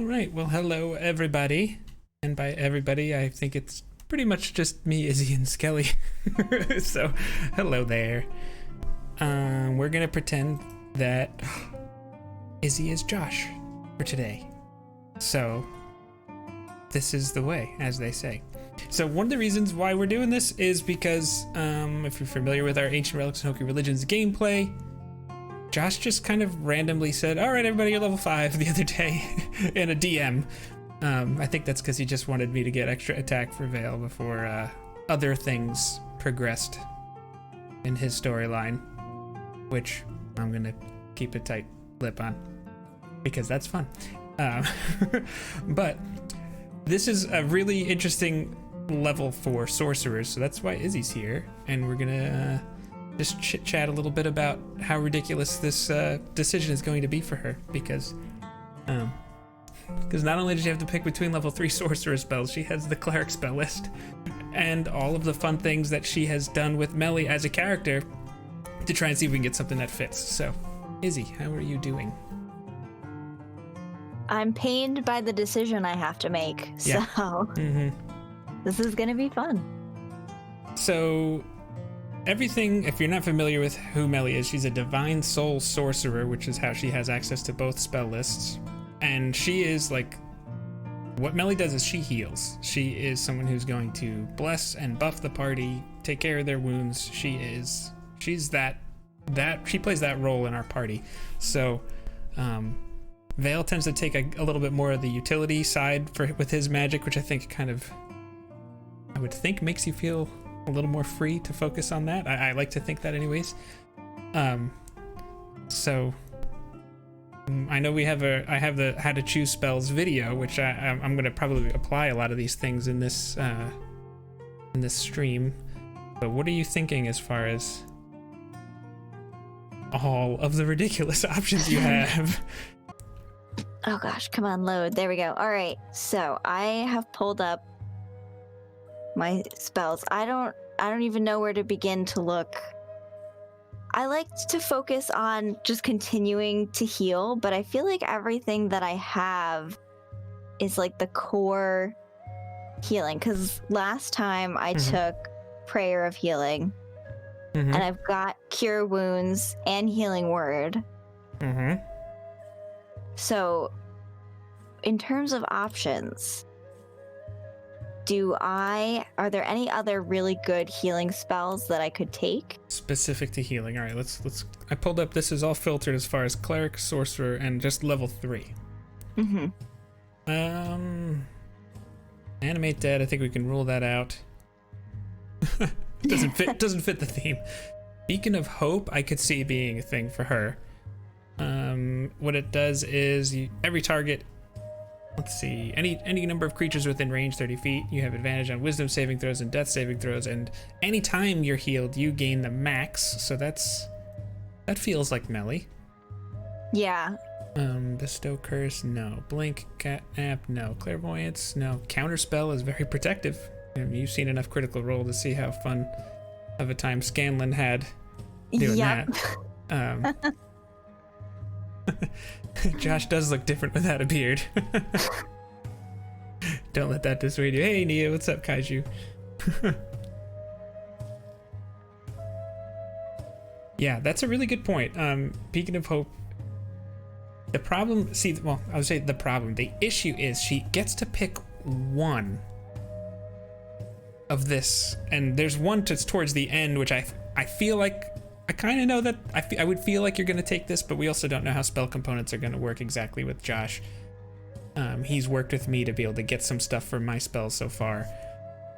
right, well, hello everybody. And by everybody, I think it's pretty much just me, Izzy, and Skelly. So, hello there. We're gonna pretend that Izzy is Josh for today. So, this is the way, as they say. So one of the reasons why we're doing this is because, if you're familiar with our Ancient Relics and Hokey Religions gameplay, Josh just kind of randomly said, all right, everybody, you're level 5 the other day in a DM. I think that's because he just wanted me to get extra attack for Vale before other things progressed in his storyline, which I'm going to keep a tight lip on because that's fun. But this is a really interesting level for sorcerers, so that's why Izzy's here, and we're gonna just chit-chat a little bit about how ridiculous this decision is going to be for her, because not only does she have to pick between level 3 sorcerer spells, she has the cleric spell list and all of the fun things that she has done with Mellie as a character to try and see if we can get something that fits. So, Izzy, how are you doing? I'm pained by the decision I have to make, so This is gonna be fun. So, everything, if you're not familiar with who Mellie is, she's a divine soul sorcerer, which is how she has access to both spell lists. And she is like, what Mellie does is she heals. She is someone who's going to bless and buff the party, take care of their wounds. She's that she plays that role in our party. So, Vale tends to take a little bit more of the utility side with his magic, which I think I would think makes you feel a little more free to focus on that. I like to think that anyways. So I know I have the how to choose spells video, which I'm going to probably apply a lot of these things in this stream. But what are you thinking as far as all of the ridiculous options you have? Oh gosh, come on, load. There we go. All right, so I have pulled up my spells. I don't even know where to begin to look. I like to focus on just continuing to heal, but I feel like everything that I have is like the core healing, because last time I took Prayer of Healing, and I've got Cure Wounds and Healing Word. So, in terms of options, are there any other really good healing spells that I could take? Specific to healing. All right, let's I pulled up, this is all filtered as far as cleric, sorcerer, and just level 3. Animate Dead, I think we can rule that out. doesn't fit the theme. Beacon of Hope, I could see being a thing for her. What it does is every target, let's see, any number of creatures within range 30 feet, you have advantage on wisdom saving throws and death saving throws, and anytime you're healed, you gain the max. So that feels like Mellie. Yeah. Bestow Curse, no. Blink, Catnap, no. Clairvoyance, no. Counterspell is very protective. You've seen enough Critical Role to see how fun of a time Scanlan had doing that. Josh does look different without a beard. Don't let that dissuade you. Hey Nia, what's up, Kaiju? Yeah, that's a really good point. Beacon of Hope. The problem, the issue is she gets to pick one of this, and there's one that's towards the end, which I feel like I kind of know that I would feel like you're going to take this, but we also don't know how spell components are going to work exactly with Josh. He's worked with me to be able to get some stuff from my spells so far,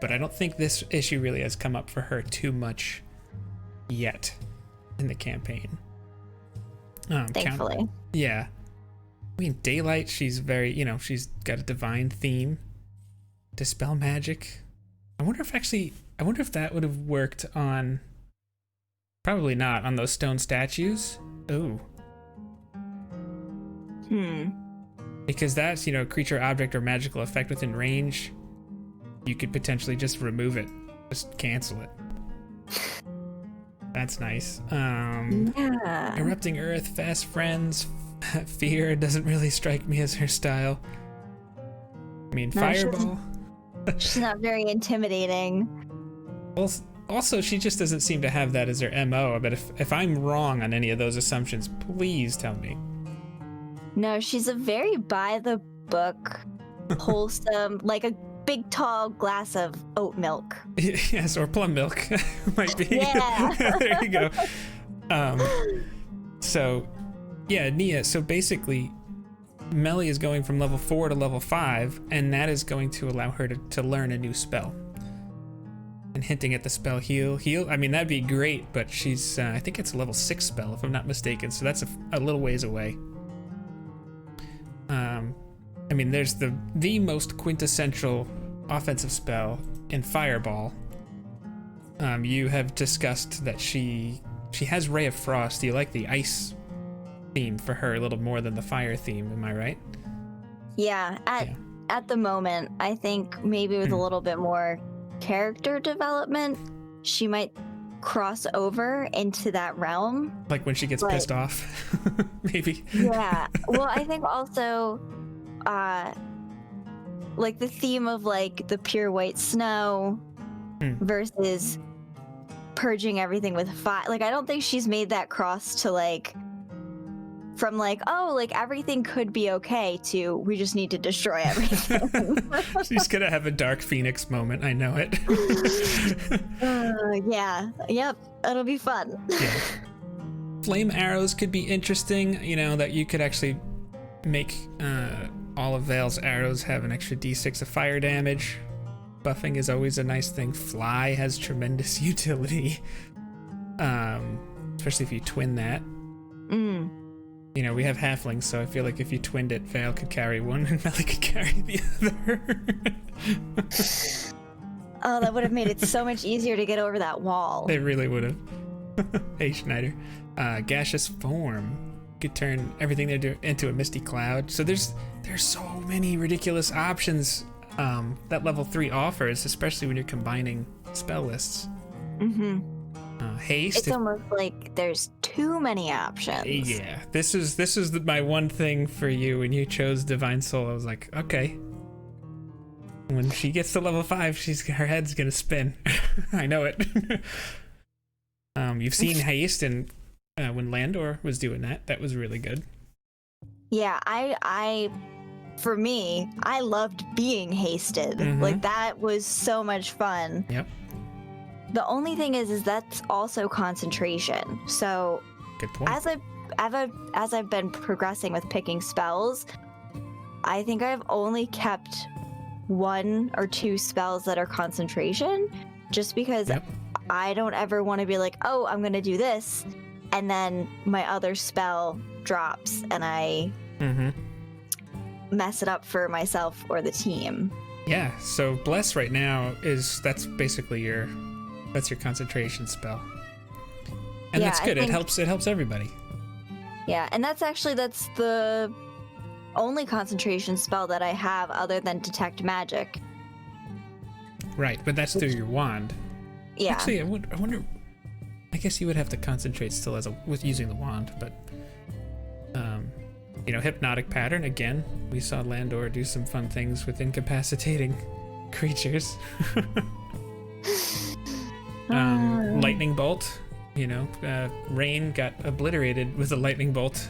but I don't think this issue really has come up for her too much yet in the campaign. Thankfully. Yeah. I mean, Daylight, she's very, she's got a divine theme. Dispel magic. I wonder if that would have worked on... Probably not on those stone statues. Ooh. Because that's, creature, object, or magical effect within range. You could potentially just remove it. Just cancel it. That's nice. Yeah. Erupting Earth, Fast Friends, Fear doesn't really strike me as her style. I mean, No, Fireball. She's not very intimidating. Well, also, she just doesn't seem to have that as her MO. But if I'm wrong on any of those assumptions, please tell me. No, she's a very by the book, wholesome, like a big tall glass of oat milk. Yes, or plum milk might be. Yeah. There you go. So, yeah, Nia. So basically, Mellie is going from level 4 to level 5, and that is going to allow her to learn a new spell. And hinting at the spell heal. I mean, that'd be great, but she's, I think it's a level 6 spell, if I'm not mistaken, so that's a little ways away. I mean, there's the most quintessential offensive spell in Fireball. You have discussed that she has Ray of Frost. You like the ice theme for her a little more than the fire theme, am I right? Yeah, at the moment, I think maybe with a little bit more character development, she might cross over into that realm. Like when she gets pissed off, maybe. Yeah. Well, I think also, like the theme of like the pure white snow versus purging everything with fire. Like, I don't think she's made that cross to like, from like, oh, like everything could be okay to we just need to destroy everything. She's gonna have a Dark Phoenix moment. I know it. Yeah. Yep. It'll be fun. Yeah. Flame arrows could be interesting. You know, that you could actually make all of Vale's arrows have an extra d6 of fire damage. Buffing is always a nice thing. Fly has tremendous utility, especially if you twin that. You know, we have halflings, so I feel like if you twinned it, Vale could carry one and Mellie could carry the other. Oh, that would have made it so much easier to get over that wall. It really would have. Hey, Schneider. Gaseous form could turn everything they do into a misty cloud. So there's so many ridiculous options that level 3 offers, especially when you're combining spell lists. Haste. It's almost like there's too many options. Yeah, this is my one thing for you. When you chose Divine Soul, I was like, okay. When she gets to level 5, her head's gonna spin. I know it. You've seen Haste, and when Landor was doing that, that was really good. Yeah, for me, I loved being hasted. Like, that was so much fun. Yep. The only thing is that's also concentration. So, good point. as I've been progressing with picking spells, I think I've only kept 1 or 2 spells that are concentration, just because I don't ever want to be like, oh, I'm gonna do this, and then my other spell drops and I mess it up for myself or the team. Yeah. So Bless right now that's basically your concentration spell, and that's good. It helps everybody. Yeah, and that's the only concentration spell that I have other than detect magic. Right, but that's through your wand. Yeah. Actually, I wonder. I guess you would have to concentrate still with using the wand, but you know, hypnotic pattern again. We saw Landor do some fun things with incapacitating creatures. Lightning bolt. You know, Rain got obliterated with a lightning bolt.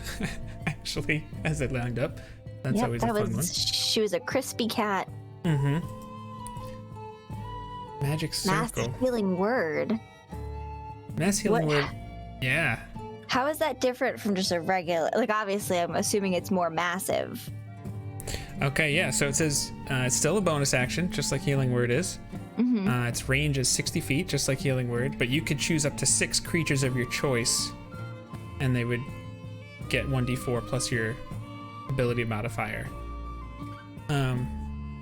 Actually, as it lined up. That's always a fun one. She was a crispy cat. Magic circle. Mass healing word. Mass healing word. Yeah. How is that different from just a regular? Like, obviously, I'm assuming it's more massive. Okay, yeah. So it says it's still a bonus action, just like healing word is. Its range is 60 feet, just like healing word. But you could choose up to 6 creatures of your choice, and they would get 1d4 plus your ability modifier.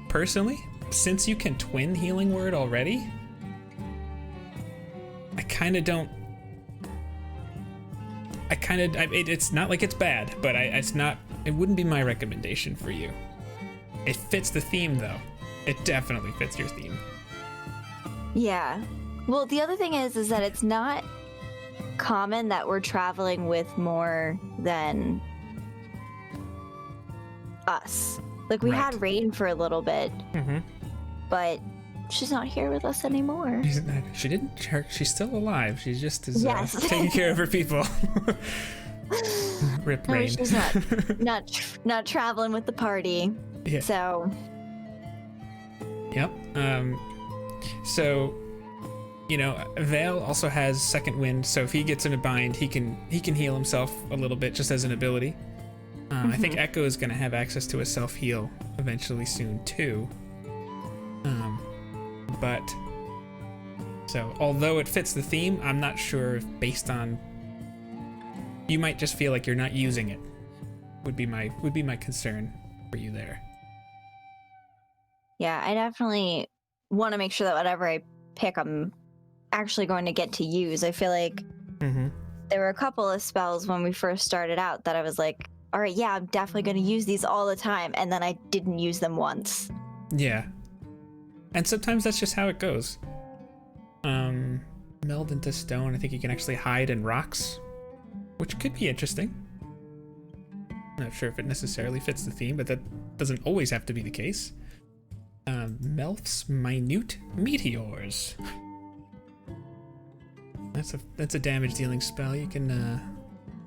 Personally, since you can twin healing word already, it's not like it's bad, but it wouldn't be my recommendation for you. It fits the theme though. It definitely fits your theme. Yeah. Well, the other thing is that it's not common that we're traveling with more than us. Like, we Right. had Rain for a little bit, but she's not here with us anymore. She didn't. She's still alive. She just is Yes. taking care of her people. Rip No, Rain. she's not traveling with the party. Yeah. So. Yep. So, you know, Vale also has second wind, so if he gets in a bind, he can heal himself a little bit just as an ability. I think Echo is going to have access to a self heal eventually soon too. But so although it fits the theme, I'm not sure if based on, you might just feel like you're not using it. Would be my concern for you there. Yeah, I definitely want to make sure that whatever I pick, I'm actually going to get to use. I feel like there were a couple of spells when we first started out that I was like, all right, yeah, I'm definitely going to use these all the time. And then I didn't use them once. Yeah. And sometimes that's just how it goes. Meld into stone. I think you can actually hide in rocks, which could be interesting. Not sure if it necessarily fits the theme, but that doesn't always have to be the case. Melf's Minut Meteors. That's a damage dealing spell. You can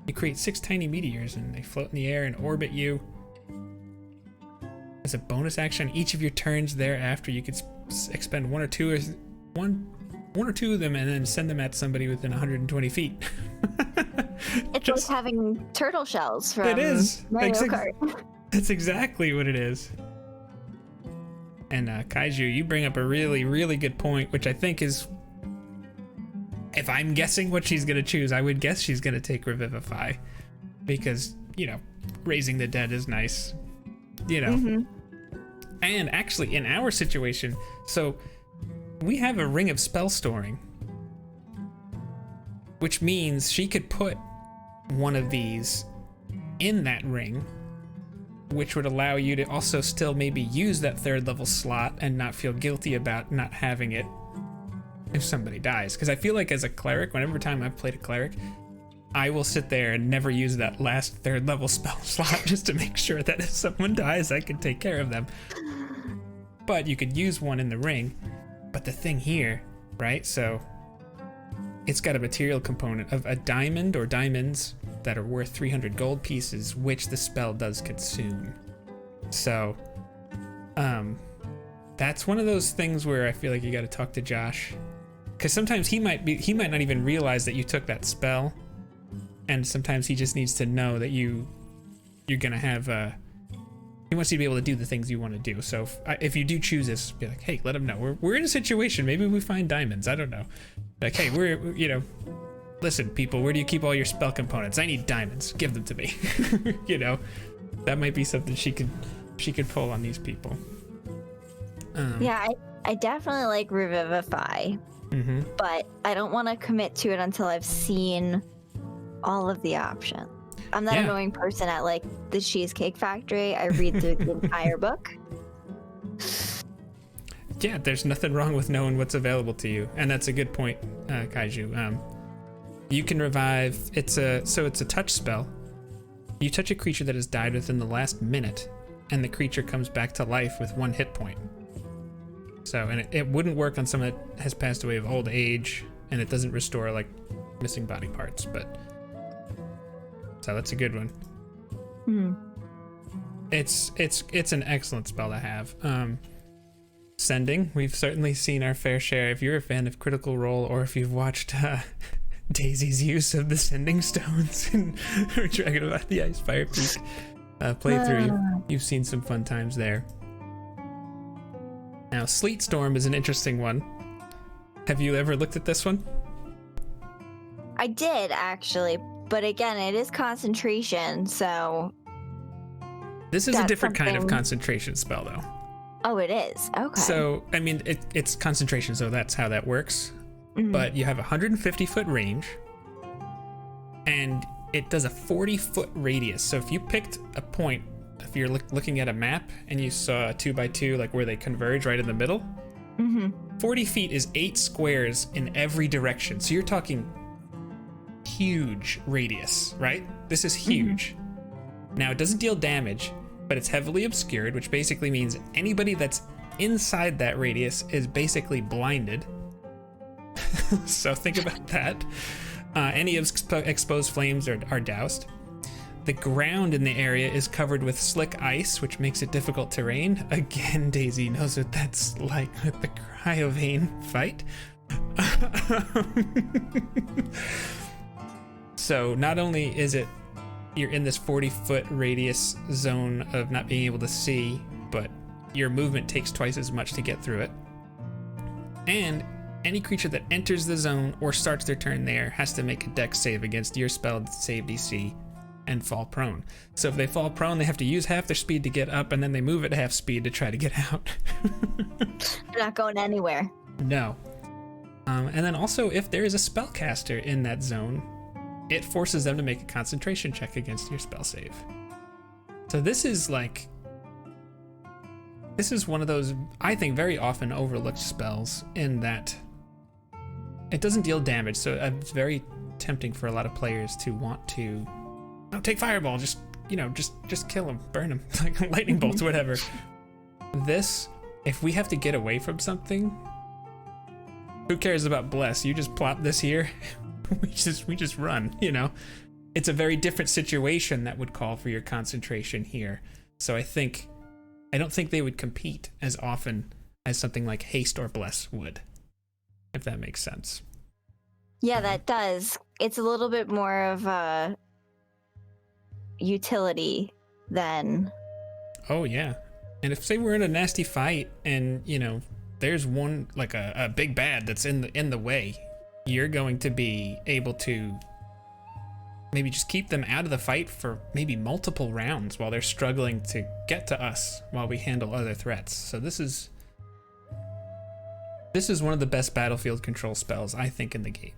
you create 6 tiny meteors and they float in the air and orbit you. As a bonus action, each of your turns thereafter, you could expend one or two of them and then send them at somebody within 120 feet. It's like having turtle shells from it is. Mario Kart. That's exactly what it is. And Kaiju, you bring up a really, really good point, which I think is, if I'm guessing what she's going to choose, I would guess she's going to take Revivify. Because, you know, raising the dead is nice. You know. And actually, in our situation, so we have a ring of spell storing. Which means she could put one of these in that ring, which would allow you to also still maybe use that 3rd level slot and not feel guilty about not having it if somebody dies. Because I feel like as a cleric, whenever time I've played a cleric, I will sit there and never use that last 3rd level spell slot just to make sure that if someone dies, I can take care of them. But you could use one in the ring. But the thing here, right? So it's got a material component of a diamond or diamonds that are worth 300 gold pieces, which the spell does consume. So, that's one of those things where I feel like you got to talk to Josh, because sometimes he might not even realize that you took that spell, and sometimes he just needs to know that you're gonna have he wants you to be able to do the things you want to do. So if you do choose this, be like, hey, let him know we're in a situation. Maybe we find diamonds. I don't know. Like, hey, we're you know, listen, people, where do you keep all your spell components? I need diamonds. Give them to me. You know, that might be something she could pull on these people. Yeah, I definitely like Revivify, but I don't want to commit to it until I've seen all of the options. I'm that annoying person at like the Cheesecake Factory. I read through the entire book. Yeah, there's nothing wrong with knowing what's available to you, and that's a good point, Kaiju. You can revive. It's a touch spell. You touch a creature that has died within the last minute, and the creature comes back to life with 1 hit point. So, and it wouldn't work on someone that has passed away of old age, and it doesn't restore like missing body parts. But so that's a good one. It's an excellent spell to have. Sending, we've certainly seen our fair share. If you're a fan of Critical Role, or if you've watched Daisy's use of the sending stones in Dragon of the Ice Fire Peak playthrough, you've seen some fun times there. Now, Sleet Storm is an interesting one. Have you ever looked at this one? I did, actually, but again, it is concentration, so... This is a different kind of concentration spell, though. Oh, it is? Okay. So, I mean, it's concentration, so that's how that works. But you have a 150-foot range, and it does a 40-foot radius. So if you picked a point, if you're looking at a map and you saw a 2x2, like where they converge right in the middle, 40 feet is 8 squares in every direction. So you're talking huge radius, right? This is huge. Now, it doesn't deal damage, but it's heavily obscured, which basically means anybody that's inside that radius is basically blinded. So think about that. Any exposed flames are doused. The ground in the area is covered with slick ice, which makes it difficult terrain. Again, Daisy knows what that's like with the Cryovane fight. So not only is it you're in this 40-foot radius zone of not being able to see, but your movement takes twice as much to get through it. And any creature that enters the zone or starts their turn there has to make a dex save against your spell save DC and fall prone. So if they fall prone, they have to use half their speed to get up, and then they move at half speed to try to get out. They're not going anywhere. No. And then also, if there is a spellcaster in that zone, it forces them to make a concentration check against your spell save. So this is one of those, I think, very often overlooked spells in that it doesn't deal damage. So it's very tempting for a lot of players to want to, oh, take fireball, just kill him, burn him, like lightning bolts, whatever. This, if we have to get away from something, who cares about bless? You just plop this here. we just run, It's a very different situation that would call for your concentration here. So I don't think they would compete as often as something like Haste or Bless would, if that makes sense. Yeah, that does. It's a little bit more of a utility than... Oh, yeah. And if, say, we're in a nasty fight and, there's one, like a big bad that's in the way, you're going to be able to maybe just keep them out of the fight for maybe multiple rounds while they're struggling to get to us while we handle other threats. So this is one of the best battlefield control spells, I think, in the game.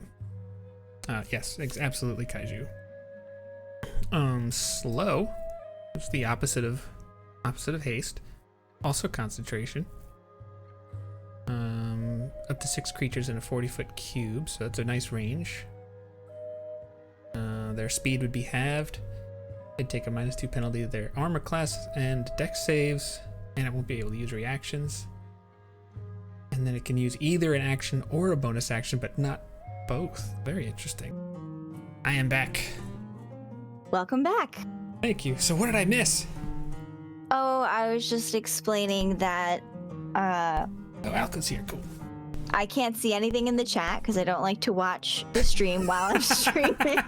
Yes, absolutely, Kaiju. Slow, which is the opposite of haste. Also concentration. Up to 6 creatures in a 40-foot cube, so that's a nice range. Their speed would be halved. They'd take a -2 penalty to their armor class and dex saves, and it won't be able to use reactions. And then it can use either an action or a bonus action, but not both. Very interesting. I am back. Welcome back. Thank you. So what did I miss? Oh, I was just explaining that Oh, Alka's here. Cool. I can't see anything in the chat because I don't like to watch the stream while I'm streaming.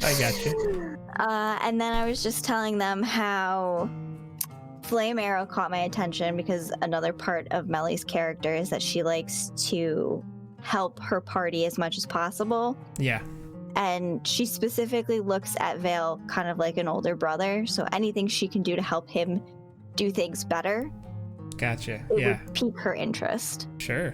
I got you. And then I was just telling them how Flame Arrow caught my attention because another part of Mellie's character is that she likes to help her party as much as possible. Yeah. And she specifically looks at Vale kind of like an older brother, so anything she can do to help him do things better. Gotcha. It would pique her interest. Sure.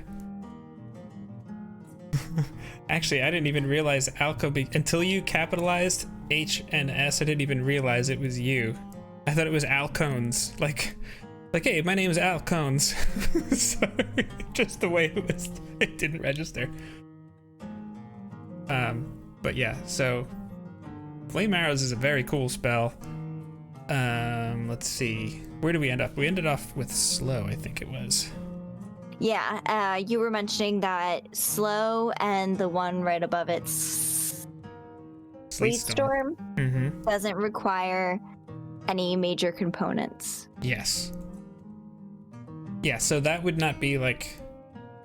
Actually, I didn't even realize Alco until you capitalized H and S. I didn't even realize it was you. I thought it was Alcones. Like, hey, my name is Alcones. Sorry, just the way it didn't register. But yeah, so Flame Arrows is a very cool spell. Let's see. Where do we end up? We ended off with slow, I think it was. Yeah, you were mentioning that slow and the one right above it, Sleet Storm, doesn't require any major components. Yes. Yeah, so that would not be like...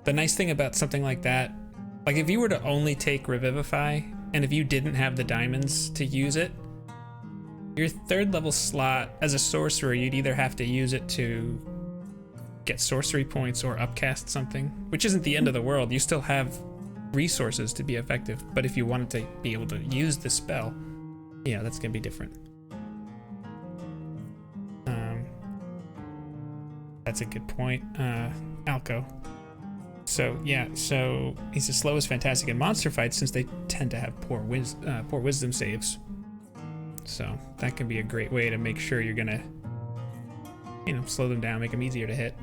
The nice thing about something like that, like if you were to only take Revivify, and if you didn't have the diamonds to use it, your 3rd level slot as a sorcerer, you'd either have to use it to get sorcery points or upcast something, which isn't the end of the world. You still have resources to be effective, but if you wanted to be able to use the spell, yeah, that's gonna be different. That's a good point. Alco. So yeah, so he says slow is fantastic in monster fights since they tend to have poor wisdom saves. So that can be a great way to make sure you're gonna, slow them down, make them easier to hit.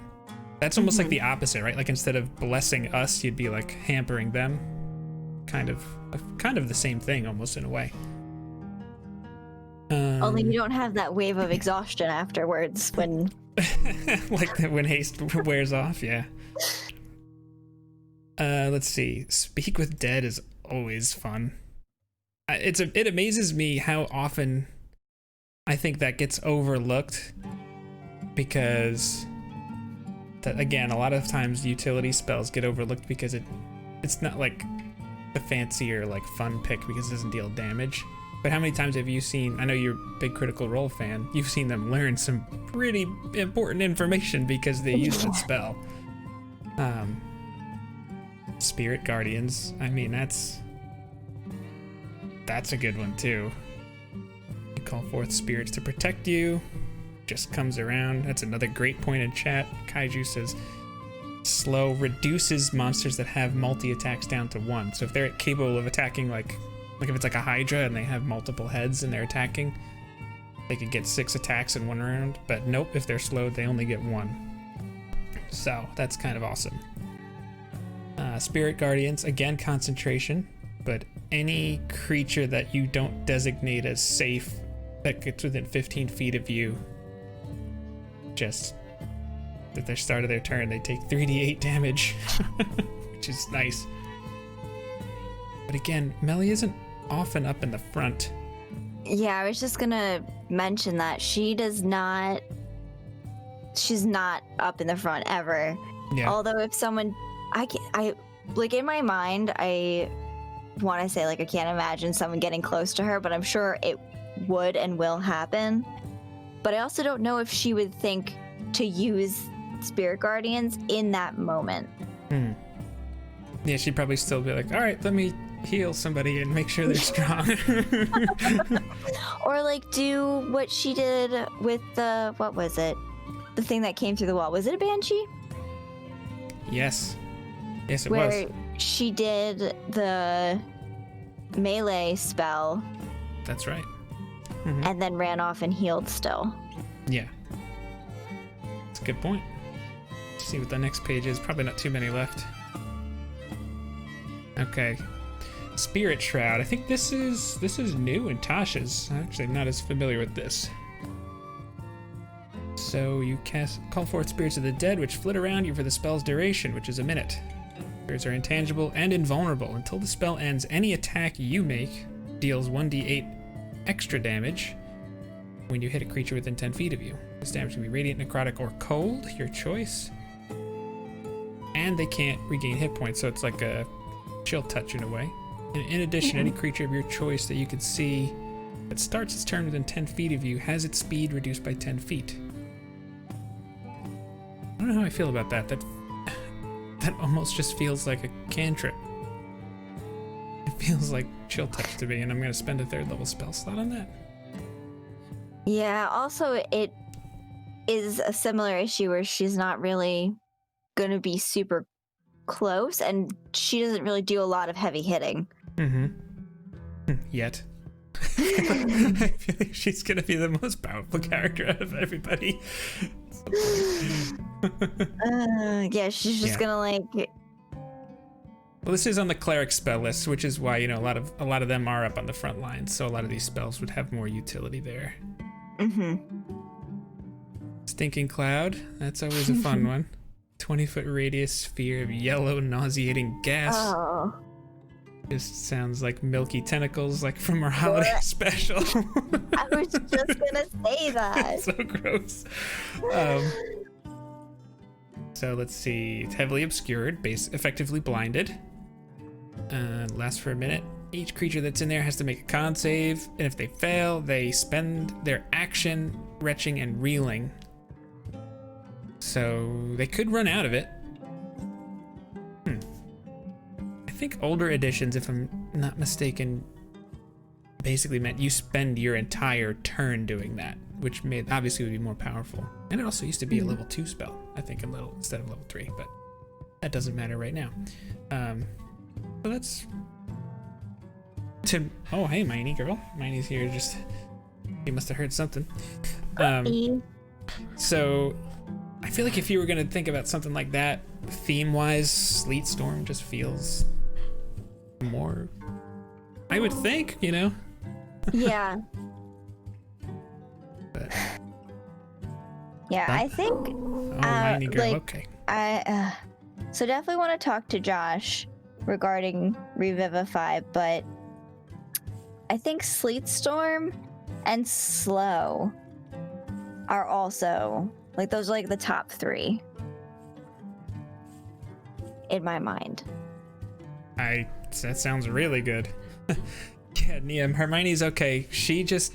That's almost like the opposite, right? Like instead of blessing us, you'd be like hampering them. Kind of the same thing, almost in a way. Only you don't have that wave of exhaustion afterwards when... like when haste wears off, yeah. Let's see. Speak with Dead is always fun. It amazes me how often I think that gets overlooked, because that, again, a lot of times utility spells get overlooked because it's not like the fancier, like, fun pick because it doesn't deal damage. But how many times have you seen, I know you're a big Critical Role fan, you've seen them learn some pretty important information because they use that spell. Spirit Guardians, I mean, that's a good one too. You call forth spirits to protect you, just comes around. That's another great point in chat. Kaiju says, slow reduces monsters that have multi-attacks down to 1. So if they're capable of attacking, like if it's like a Hydra and they have multiple heads and they're attacking, they could get 6 attacks in 1 round. But nope, if they're slowed, they only get 1. So that's kind of awesome. Spirit Guardians, again, concentration, but any creature that you don't designate as safe that gets within 15 feet of you, just at the start of their turn, they take 3d8 damage, which is nice. But again, Mellie isn't often up in the front. Yeah, I was just gonna mention that she's not up in the front ever. Yeah. Although if someone, I like, in my mind, I want to say, like, I can't imagine someone getting close to her, but I'm sure it would and will happen. But I also don't know if she would think to use Spirit Guardians in that moment. Yeah, she'd probably still be like, all right, let me heal somebody and make sure they're strong. Or like do what she did with the, what was it? The thing that came through the wall. Was it a Banshee? Yes, it where was. She did the melee spell. That's right. And then ran off and healed still. Yeah. That's a good point. Let's see what the next page is. Probably not too many left. Okay. Spirit Shroud. I think this is new in Tasha's. I'm actually not as familiar with this. So you call forth spirits of the dead, which flit around you for the spell's duration, which is a minute. Spirits are intangible and invulnerable until the spell ends. Any attack you make deals 1d8 extra damage when you hit a creature within 10 feet of you. This damage can be radiant, necrotic, or cold, your choice. And they can't regain hit points, so it's like a chill touch in a way. And in addition, any creature of your choice that you can see that starts its turn within 10 feet of you has its speed reduced by 10 feet. I don't know how I feel about that. That almost just feels like a cantrip. It feels like chill touch to me, and I'm going to spend a 3rd level spell slot on that. Yeah, also it is a similar issue where she's not really going to be super close, and she doesn't really do a lot of heavy hitting. Yet. I feel like she's going to be the most powerful character out of everybody. Yeah, she's just gonna like. Well, this is on the cleric spell list, which is why, you know, a lot of them are up on the front lines, so a lot of these spells would have more utility there. Stinking Cloud, that's always a fun one. 20-foot radius sphere of yellow nauseating gas. Oh. Just sounds like milky tentacles, like from our holiday special. I was just gonna say that. So gross. So let's see. It's heavily obscured, effectively blinded. Lasts for a minute. Each creature that's in there has to make a con save, and if they fail, they spend their action retching and reeling. So they could run out of it. I think older editions, if I'm not mistaken, basically meant you spend your entire turn doing that, which obviously would be more powerful. And it also used to be a level 2 spell, I think, instead of level 3, but that doesn't matter right now. So that's oh, hey, Miney girl. Miney's here. Just, you must have heard something. So I feel like if you were going to think about something like that, theme-wise, Sleet Storm just feels more, I would think, you know? Yeah. But Yeah, I think oh, mining girl. like, Okay. So definitely want to talk to Josh regarding Revivify, but I think Sleet Storm and Slow are also like those are like the top 3 in my mind. That sounds really good. Yeah, Nia, Hermione's okay. She's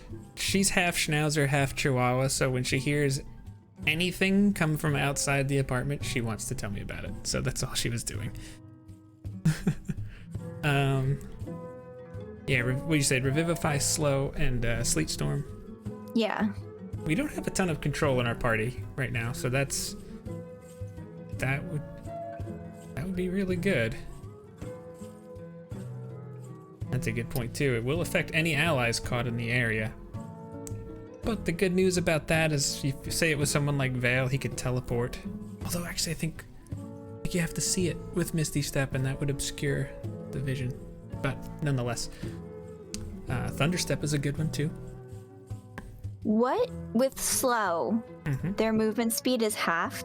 half Schnauzer, half Chihuahua, so when she hears anything come from outside the apartment, she wants to tell me about it. So that's all she was doing. Yeah, what you said, Revivify, Slow, and Sleet Storm. Yeah. We don't have a ton of control in our party right now, so that would be really good. That's a good point too. It will affect any allies caught in the area. But the good news about that is, if you say it was someone like Vale, he could teleport. Although actually I think you have to see it with Misty Step, and that would obscure the vision. But nonetheless, Thunderstep is a good one too. What with Slow? Their movement speed is half.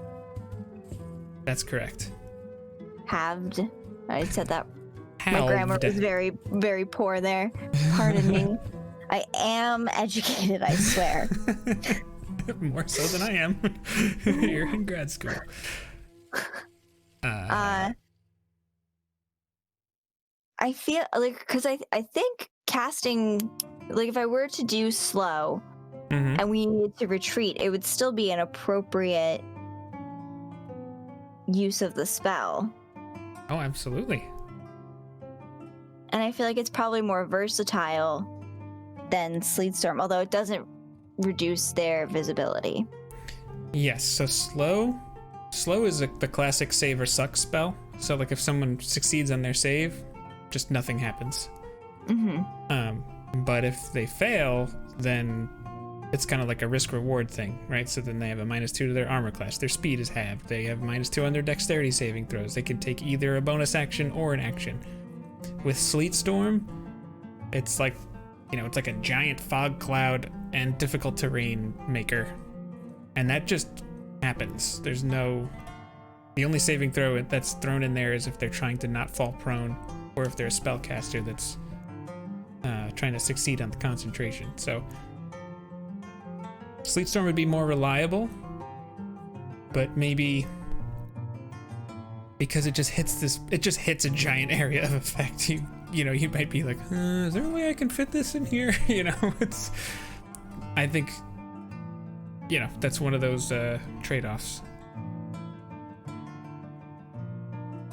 That's correct. Halved. I said that. Halved. My grammar was very, very poor there. Pardon me. I am educated, I swear. More so than I am. You're in grad school. I feel like, because I think casting, like if I were to do Slow and we needed to retreat, it would still be an appropriate use of the spell. Oh, absolutely. And I feel like it's probably more versatile than Sleet Storm, although it doesn't reduce their visibility. Yes, so Slow is the classic save or suck spell. So like if someone succeeds on their save, just nothing happens. But if they fail, then it's kind of like a risk reward thing, right? So then they have a -2 to their armor class. Their speed is halved. They have -2 on their dexterity saving throws. They can take either a bonus action or an action. With Sleet Storm, it's like, it's like a giant fog cloud and difficult terrain maker. And that just happens. The only saving throw that's thrown in there is if they're trying to not fall prone, or if they're a spellcaster that's trying to succeed on the concentration. So Sleet Storm would be more reliable, but maybe because it just hits a giant area of effect, you might be like, is there a way I can fit this in here? I think that's one of those trade-offs.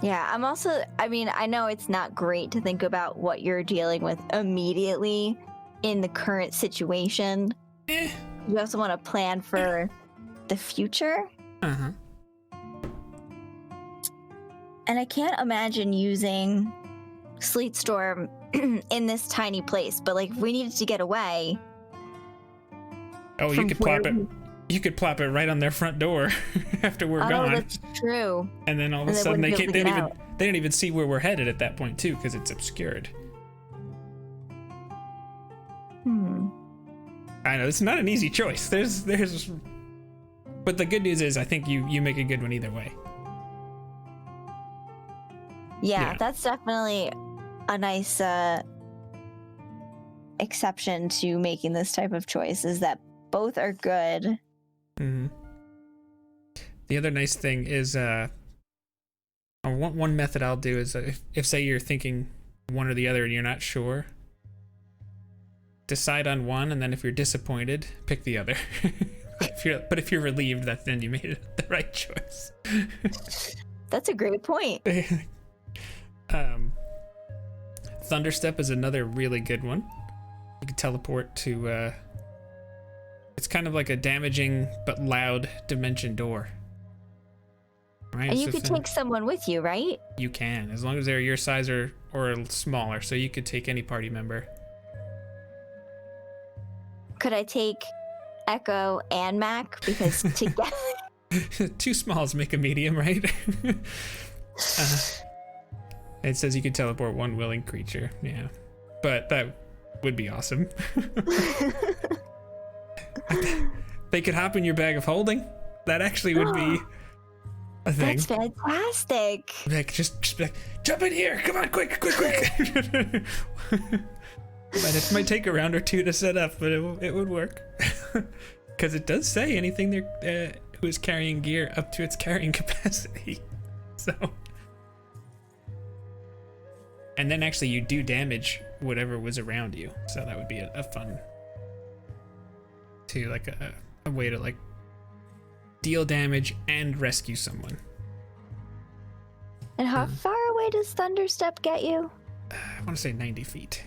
Yeah, I know it's not great to think about what you're dealing with immediately in the current situation. You also want to plan for the future. And I can't imagine using Sleet Storm in this tiny place, but like if we needed to get away. Oh, you could plop it. You could plop it right on their front door after we're gone. Oh, that's true. And then all of a sudden they don't even see where we're headed at that point too, because it's obscured. I know it's not an easy choice. But the good news is I think you make a good one either way. Yeah, that's definitely a nice exception to making this type of choice, is that both are good. The other nice thing is one method I'll do is if say you're thinking one or the other and you're not sure, decide on one, and then if you're disappointed, pick the other. But if you're relieved, then you made it the right choice. That's a great point. Thunderstep is another really good one. You can teleport to it's kind of like a damaging but loud dimension door. Right? And you could take someone with you, right? You can, as long as they're your size or smaller, so you could take any party member. Could I take Echo and Mac? Because together... Two smalls make a medium, right? It says you could teleport one willing creature. Yeah. But that would be awesome. They could hop in your bag of holding. That actually would be a thing. That's fantastic. Like, just be like, jump in here. Come on, quick. But it might take a round or two to set up, but it would work. Because it does say anything there who is carrying gear up to its carrying capacity. So. And then actually you do damage whatever was around you. So that would be a fun to like a way to like deal damage and rescue someone. And how far away does Thunderstep get you? I want to say 90 feet.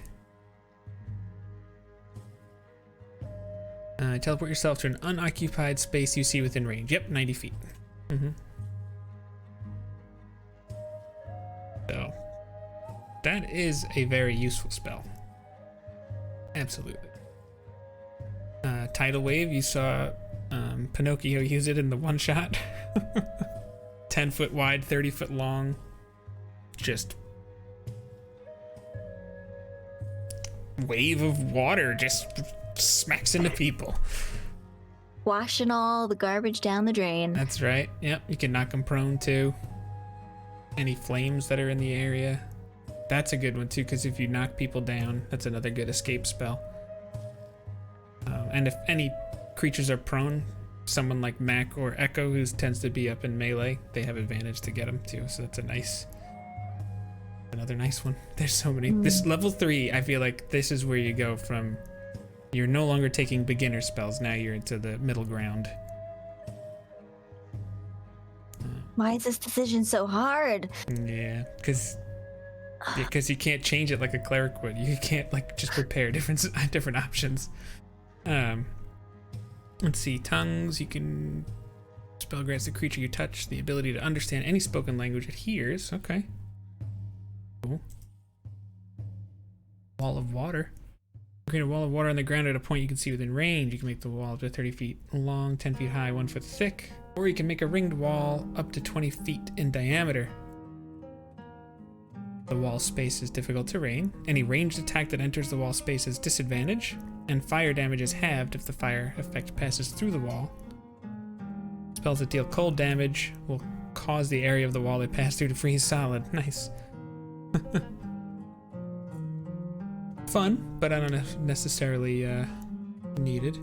Teleport yourself to an unoccupied space you see within range. Yep, 90 feet. So that is a very useful spell. Absolutely. Tidal Wave, you saw Pinocchio use it in the one shot. 10 foot wide, 30 foot long. Just wave of water just smacks into people. Washing all the garbage down the drain. That's right. Yep, you can knock them prone too. Any flames that are in the area. That's a good one too, because if you knock people down, that's another good escape spell. And if any creatures are prone, someone like Mac or Echo, who tends to be up in melee, they have advantage to get them too. So that's another nice one. There's so many. This level 3, I feel like this is where you go from. You're no longer taking beginner spells. Now you're into the middle ground. Why is this decision so hard? Yeah, because you can't change it like a cleric would. You can't like just prepare different options. Let's see. Tongues. You can spell grants the creature you touch the ability to understand any spoken language it hears. Okay. Cool. Wall of water. Create a wall of water on the ground at a point you can see within range. You can make the wall up to 30 feet long, 10 feet high, 1 foot thick, or you can make a ringed wall up to 20 feet in diameter. The wall space is difficult terrain. Any ranged attack that enters the wall space is disadvantage, and fire damage is halved if the fire effect passes through the wall. Spells that deal cold damage will cause the area of the wall they pass through to freeze solid. Nice. Fun, but I don't necessarily needed.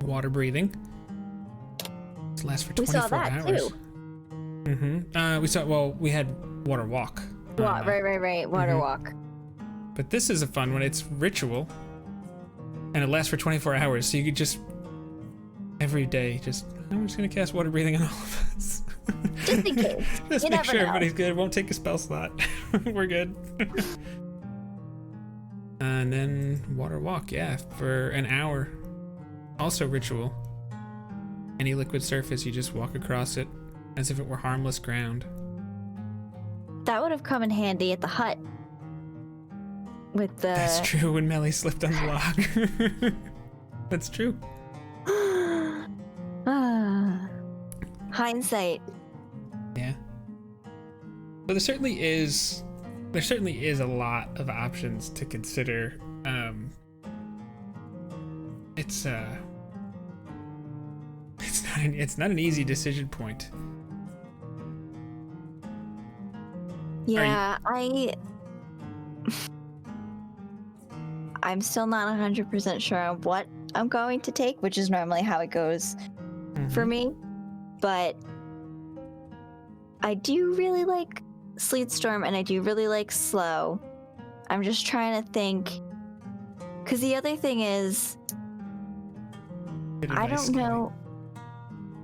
Water breathing. It lasts for 24 saw that hours. Too. We had water walk. Right. Water walk. But this is a fun one. It's ritual, and it lasts for 24 hours. So you could just every day I'm just gonna cast water breathing on all of us. Just in case. Just make sure everybody's good. Won't take a spell slot. We're good. And then water walk, yeah, for an hour. Also ritual. Any liquid surface, you just walk across it as if it were harmless ground. That would have come in handy at the hut. With the... That's true, when Mellie slipped on the log. That's true. Hindsight. Yeah. But there certainly is a lot of options to consider. It's not an easy decision point. Yeah, I'm still not 100% sure on what I'm going to take, which is normally how it goes for me. But I do really like Sleet Storm, and I do really like Slow. I'm just trying to think, because the other thing is, I don't know.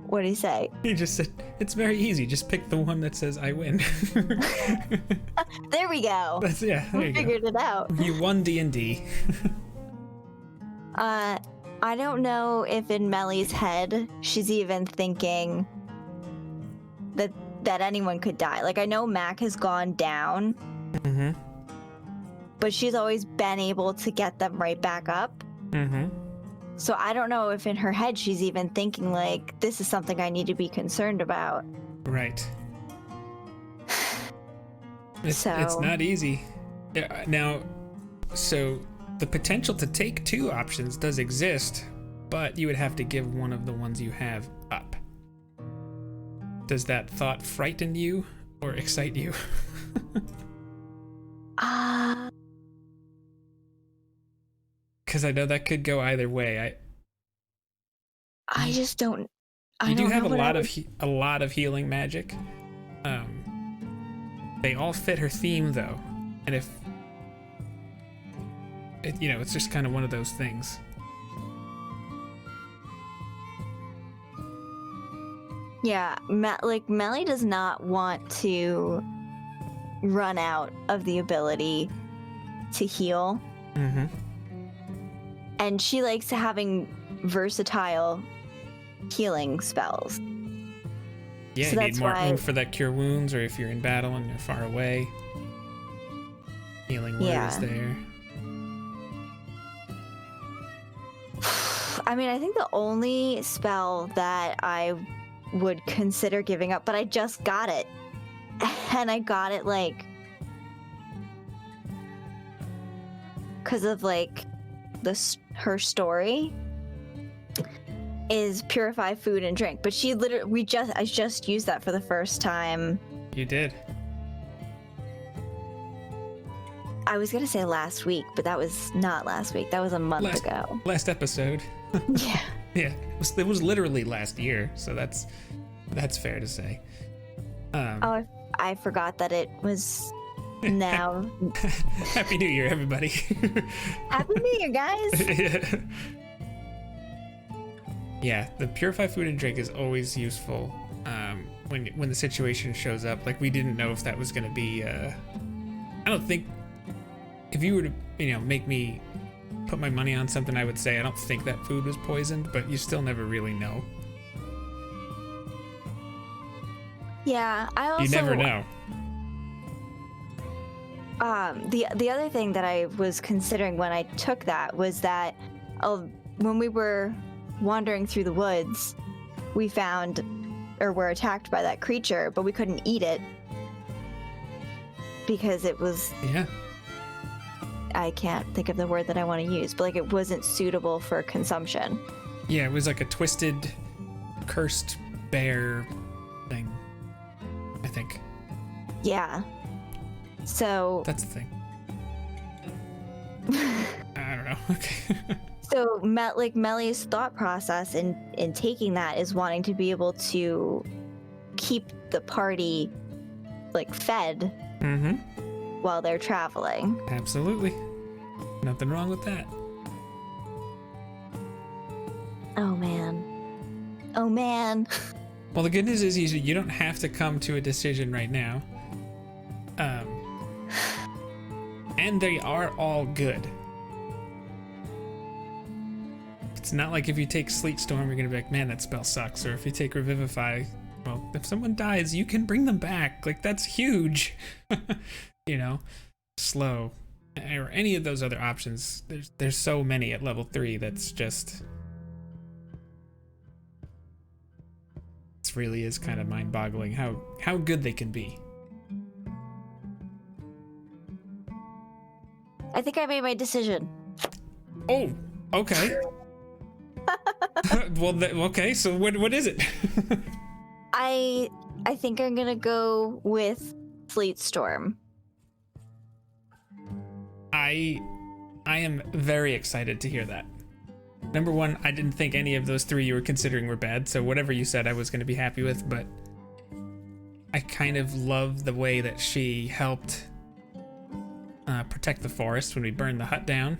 What did he say? He just said, it's very easy. Just pick the one that says I win. There we go. We figured it out. You won D&D. I don't know if in Mellie's head she's even thinking that anyone could die. Like, I know Mac has gone down, but she's always been able to get them right back up. So I don't know if in her head she's even thinking, like, this is something I need to be concerned about. Right. It's not easy. Now, so the potential to take 2 options does exist, but you would have to give one of the ones you have up. Does that thought frighten you or excite you? Because I know that could go either way. I just don't. You do have a lot of healing magic. They all fit her theme though, and if it's just kind of one of those things. Yeah, Mellie does not want to run out of the ability to heal. Mm-hmm. And she likes having versatile healing spells. Yeah, so you need more room for that cure wounds, or if you're in battle and you're far away. Healing word is there. I mean, I think the only spell that I would consider giving up, but I just got it. And I got it, like, because of, like, her story is purify food and drink. But she literally, I just used that for the first time. You did. I was gonna say last week, but that was not last week. That was a month ago. Last episode. Yeah. Yeah. It was literally last year, so that's fair to say. I forgot that it was now. Happy New Year, everybody. Happy New Year, guys. Yeah, the purify food and drink is always useful when the situation shows up. Like, we didn't know if that was going to be. I don't think if you were to make me put my money on something, I would say I don't think that food was poisoned, but you still never really know. Yeah, I also. You never know. The other thing that I was considering when I took that was that when we were wandering through the woods, we found or were attacked by that creature, but we couldn't eat it because it was. Yeah. I can't think of the word that I want to use, but like it wasn't suitable for consumption. Yeah, it was like a twisted, cursed bear thing, I think. Yeah. So. That's the thing. I don't know. Okay. So, Mellie's thought process in taking that is wanting to be able to keep the party, like, fed while they're traveling. Absolutely. Nothing wrong with that. Oh, man. Oh, man. Well, the good news is you don't have to come to a decision right now. And they are all good. It's not like if you take Sleet Storm, you're gonna be like, man, that spell sucks. Or if you take Revivify, well, if someone dies, you can bring them back. Like, that's huge. Slow. Or any of those other options. There's so many at level 3 that's just... It really is kind of mind-boggling how good they can be. I think I made my decision. Oh, okay. Well, okay, so what is it? I think I'm gonna go with Sleet Storm. I am very excited to hear that. Number one, I didn't think any of those 3 you were considering were bad, so whatever you said I was going to be happy with, but I kind of love the way that she helped protect the forest when we burned the hut down.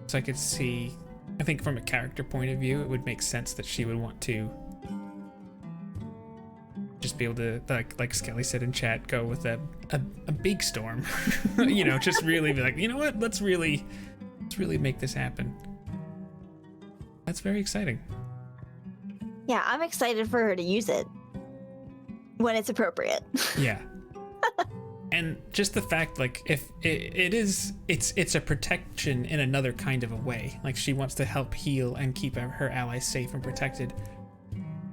So I could see, I think from a character point of view, it would make sense that she would want to just be able to, like Skelly said in chat, go with a big storm. Just really be like, you know what, let's really make this happen. That's very exciting. Yeah, I'm excited for her to use it when it's appropriate. Yeah. And just the fact, like, if it's a protection in another kind of a way. Like, she wants to help heal and keep her allies safe and protected.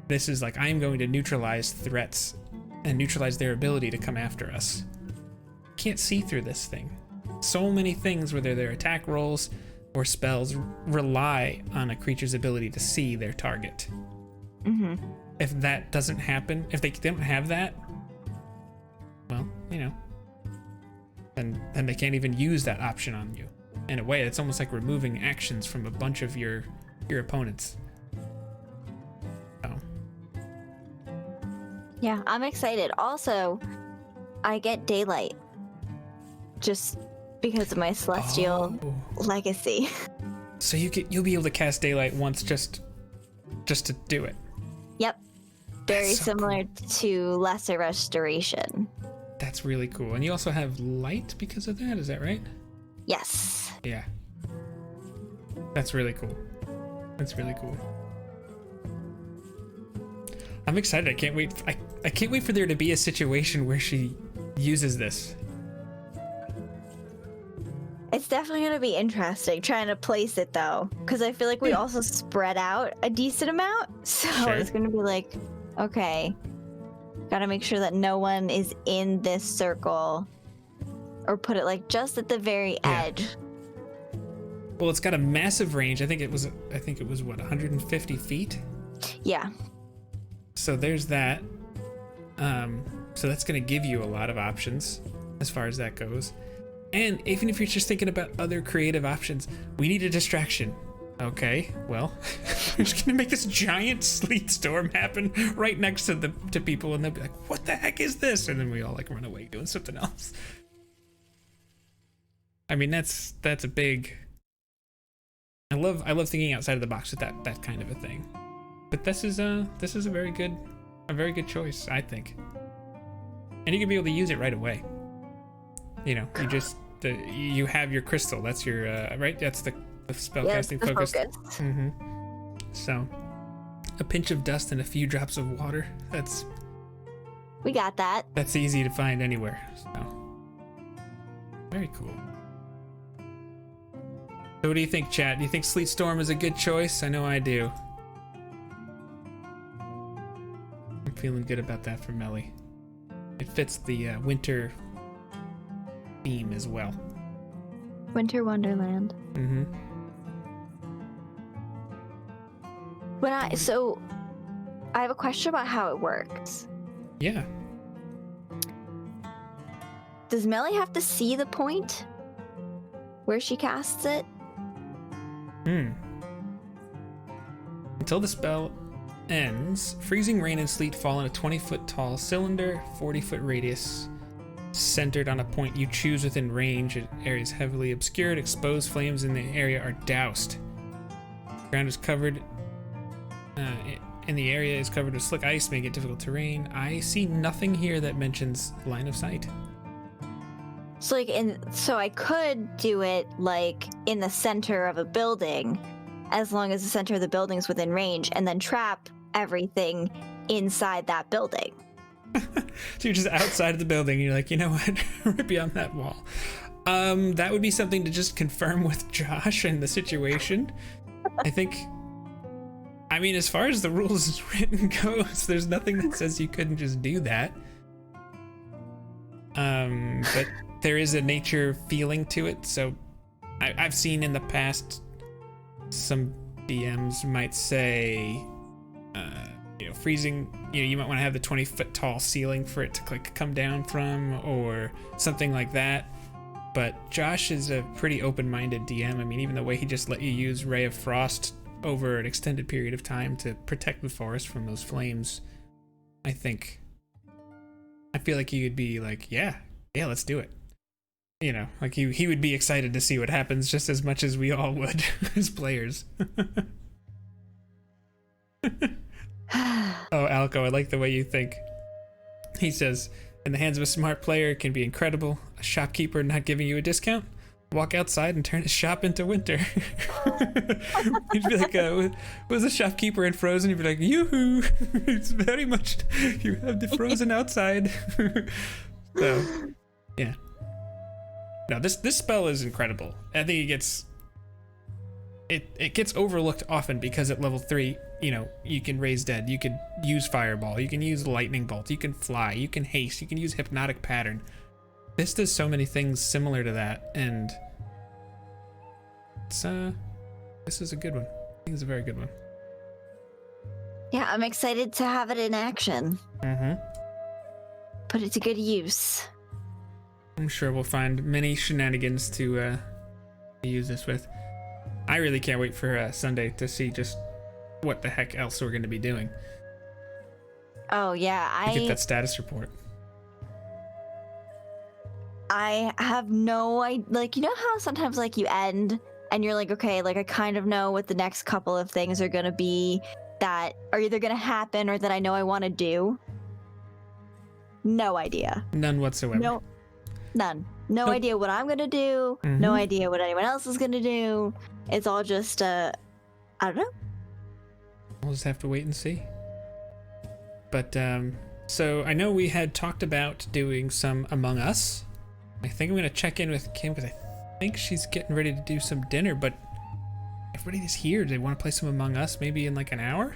This is like, I am going to neutralize threats and neutralize their ability to come after us. Can't see through this thing. so many things, whether they're attack rolls or spells, rely on a creature's ability to see their target. Mm-hmm. If that doesn't happen, if they don't have that, well, you know, then they can't even use that option on you. In a way, it's almost like removing actions from a bunch of your opponents. So. Yeah, I'm excited. Also, I get daylight just because of my celestial legacy. So you'll be able to cast daylight once just to do it. Yep. Very That's so similar cool. to Lesser Restoration. That's really cool. And you also have light because of that, is that right? Yes. Yeah. That's really cool. That's really cool. I'm excited. I can't wait. I can't wait for there to be a situation where she uses this. It's definitely going to be interesting trying to place it, though, because I feel like we also spread out a decent amount. So Sure. it's going to be like, okay, got to make sure that no one is in this circle, or put it like just at the very edge. Well, it's got a massive range. I think it was what, 150 feet? Yeah. So there's that. So that's going to give you a lot of options as far as that goes. And even if you're just thinking about other creative options, we need a distraction. Okay, well, we're just gonna make this giant sleet storm happen right next to people, and they'll be like, "What the heck is this?" And then we all like run away doing something else. I mean, that's a big. I love thinking outside of the box with that kind of a thing. But this is a very good choice, I think. And you can be able to use it right away. You know, you have your crystal. That's your right. That's the spellcasting focus. Mm-hmm. So, a pinch of dust and a few drops of water. We got that. That's easy to find anywhere. So, very cool. So, what do you think, chat? Do you think Sleet Storm is a good choice? I know I do. I'm feeling good about that for Mellie. It fits the winter theme as well. Winter Wonderland. Mm-hmm. So I have a question about how it works. Yeah. Does Mellie have to see the point where she casts it? Until the spell ends, freezing rain and sleet fall in a 20-foot tall cylinder, 40-foot radius, centered on a point you choose within range. Areas heavily obscured, exposed flames in the area are doused. The ground is covered in the area is covered with slick ice, making it difficult terrain. I see nothing here that mentions line of sight. So so I could do it like in the center of a building, as long as the center of the building is within range, and then trap everything inside that building. So you're just outside of the building, and you're like, you know what, right beyond that wall. That would be something to just confirm with Josh and the situation. I think, I mean, as far as the rules written goes, there's nothing that says you couldn't just do that. But there is a nature feeling to it, so I've seen in the past some DMs might say, freezing, you might want to have the 20-foot tall ceiling for it to come down from, or something like that. But Josh is a pretty open-minded DM. I mean, even the way he just let you use Ray of Frost over an extended period of time to protect the forest from those flames, I feel like he would be like, yeah, let's do it. Like he would be excited to see what happens just as much as we all would as players. Oh, Alco, I like the way you think. He says, in the hands of a smart player, it can be incredible. A shopkeeper not giving you a discount? Walk outside and turn his shop into winter. He'd be like, was a shopkeeper in Frozen? He'd be like, yoo-hoo! It's very much, you have the Frozen outside. So, yeah. No, this spell is incredible. I think it gets overlooked often because at level 3, you can raise dead, you can use fireball, you can use lightning bolt, you can fly, you can haste, you can use hypnotic pattern. this does so many things similar to that, and it's this is a good one. I think it's a very good one. Yeah, I'm excited to have it in action. Put it to good use. I'm sure we'll find many shenanigans to use this with. I really can't wait for Sunday to see just what the heck else we're going to be doing. Oh yeah, To get that status report. I have no idea. Like, you know how sometimes like you end and you're like, okay, like I kind of know what the next couple of things are going to be that are either going to happen or that I know I want to do. No idea. None whatsoever. No, none. No Nope. idea what I'm going to do. No idea what anyone else is going to do. It's all just, I don't know. We'll just have to wait and see. But, so I know we had talked about doing some Among Us. I think I'm going to check in with Kim because I think she's getting ready to do some dinner, but everybody's here. Do they want to play some Among Us maybe in like an hour?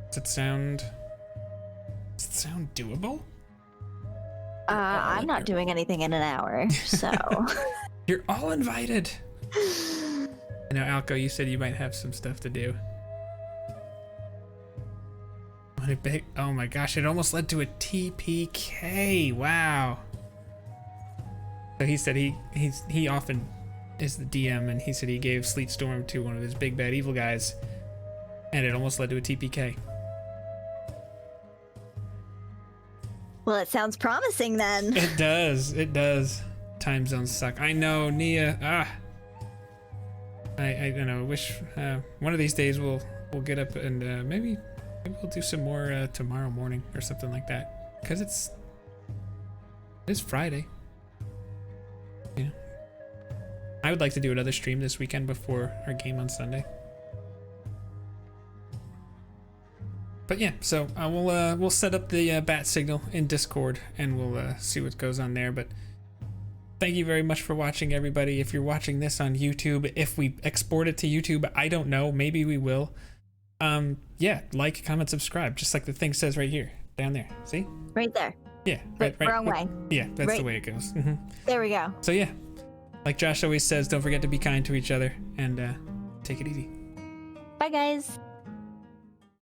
Does it sound doable? I'm not doing anything in an hour, so. You're all invited. I know, Alco, you said you might have some stuff to do. What a big, oh my gosh, it almost led to a TPK. Wow. So he said he often is the DM, and he said he gave Sleet Storm to one of his big bad evil guys, and it almost led to a TPK. Well, it sounds promising then. It does. It does. Time zones suck. I know, Nia. I don't know. Wish one of these days we'll get up and maybe we'll do some more tomorrow morning or something like that. Because it's Friday. Yeah. I would like to do another stream this weekend before our game on Sunday. But yeah, so we'll set up the bat signal in Discord and we'll see what goes on there. But thank you very much for watching, everybody. If you're watching this on YouTube, if we export it to YouTube, I don't know. Maybe we will. Yeah, like, comment, subscribe, just like the thing says right here, down there. See? Right there. Yeah. Right, wrong way. Yeah, that's the way it goes. There we go. So yeah, like Josh always says, don't forget to be kind to each other and take it easy. Bye, guys.